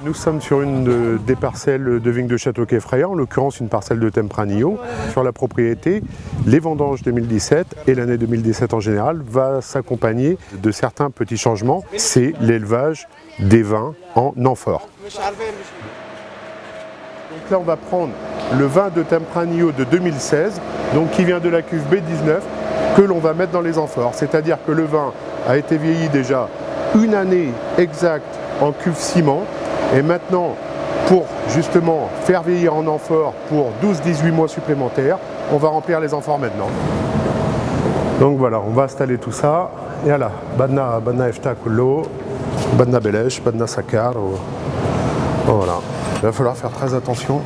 Nous sommes sur une des parcelles de vignes de Château-Quay Fraya, en l'occurrence une parcelle de Tempranillo. Sur la propriété, les vendanges 2017 et l'année 2017 en général va s'accompagner de certains petits changements. C'est l'élevage des vins en amphore. Donc là on va prendre le vin de Tempranillo de 2016, donc qui vient de la cuve B19, que l'on va mettre dans les amphores. C'est-à-dire que le vin a été vieilli déjà une année exacte en cuve ciment. Et maintenant, pour justement faire vieillir en amphore pour 12-18 mois supplémentaires, on va remplir les amphores maintenant. Donc voilà, on va installer tout ça. Et voilà, badna efta kullo, badna belesh, badna sakar. Voilà. Il va falloir faire très attention.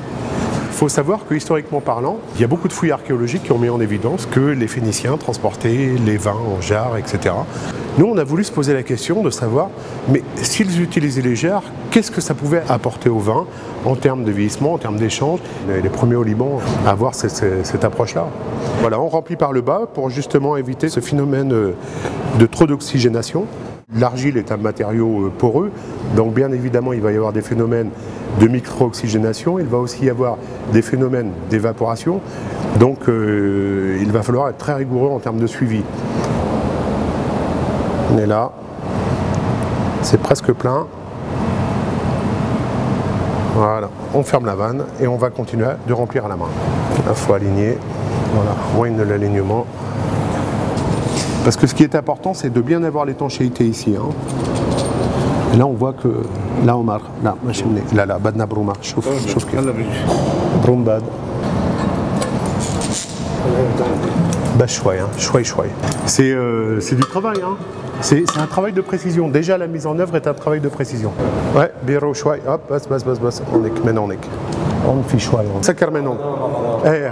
Il faut savoir que historiquement parlant, il y a beaucoup de fouilles archéologiques qui ont mis en évidence que les Phéniciens transportaient les vins en jarres, etc. Nous, on a voulu se poser la question de savoir, mais s'ils utilisaient les jarres, qu'est-ce que ça pouvait apporter au vin en termes de vieillissement, en termes d'échange. On est les premiers au Liban à avoir cette approche-là. Voilà, on remplit par le bas pour justement éviter ce phénomène de trop d'oxygénation. L'argile est un matériau poreux, donc bien évidemment il va y avoir des phénomènes de micro-oxygénation, il va aussi y avoir des phénomènes d'évaporation, donc il va falloir être très rigoureux en termes de suivi. On est là, c'est presque plein. Voilà, on ferme la vanne et on va continuer de remplir à la main. Il faut aligner, voilà, moyenne de l'alignement. Parce que ce qui est important, c'est de bien avoir l'étanchéité ici. Hein. Et là, on voit que... Là, Omar, là, là, badna brouma, chouf, broum bad. Bah, chouai, hein, chouai. C'est du travail, hein. C'est un travail de précision. Déjà, la mise en œuvre est un travail de précision. Ouais, biro chouai, hop, bas, on est, maintenant on est. On fait chouai. Sakar maintenant.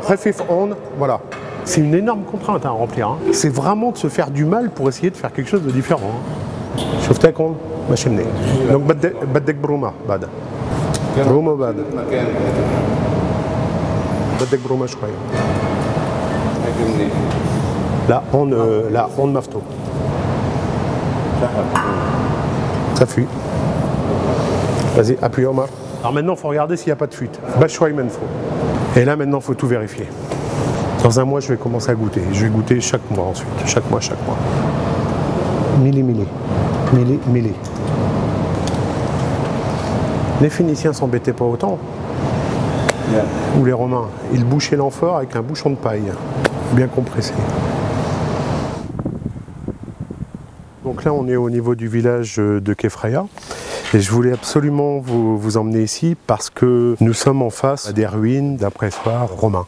Refif on, voilà. C'est une énorme contrainte à remplir. Hein. C'est vraiment de se faire du mal pour essayer de faire quelque chose de différent. Sauf que on machine. Donc badek brouma bad. Brouma bad. Badek brouma je crois. Là on mafto. Ça fuit. Vas-y, appuie Omar. Alors maintenant il faut regarder s'il n'y a pas de fuite. Bachouai menfo. Et là maintenant il faut tout vérifier. Dans un mois, je vais commencer à goûter. Je vais goûter chaque mois ensuite. Chaque mois. Milli. Les Phéniciens s'embêtaient pas autant. Ou les Romains. Ils bouchaient l'amphore avec un bouchon de paille, bien compressé. Donc là, on est au niveau du village de Quay Fraya. Et je voulais absolument vous emmener ici parce que nous sommes en face des ruines d'un pressoir romain.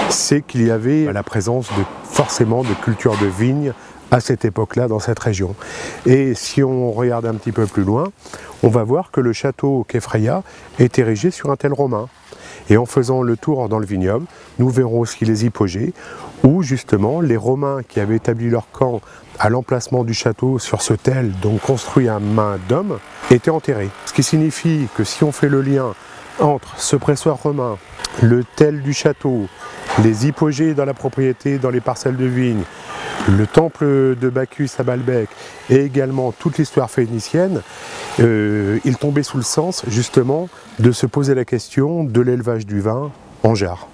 C'est qu'il y avait la présence forcément de culture de vignes à cette époque-là dans cette région. Et si on regarde un petit peu plus loin, on va voir que le château Quay Fraya est érigé sur un tel romain. Et en faisant le tour dans le vignoble, nous verrons aussi les hypogées où justement les Romains qui avaient établi leur camp à l'emplacement du château sur ce tel, donc construit à main d'homme, étaient enterrés. Ce qui signifie que si on fait le lien entre ce pressoir romain, le tel du château, les hypogées dans la propriété, dans les parcelles de vignes, le temple de Bacchus à Baalbek et également toute l'histoire phénicienne, il tombait sous le sens justement de se poser la question de l'élevage du vin en jarre.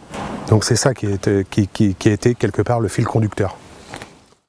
Donc c'est ça qui a été quelque part le fil conducteur.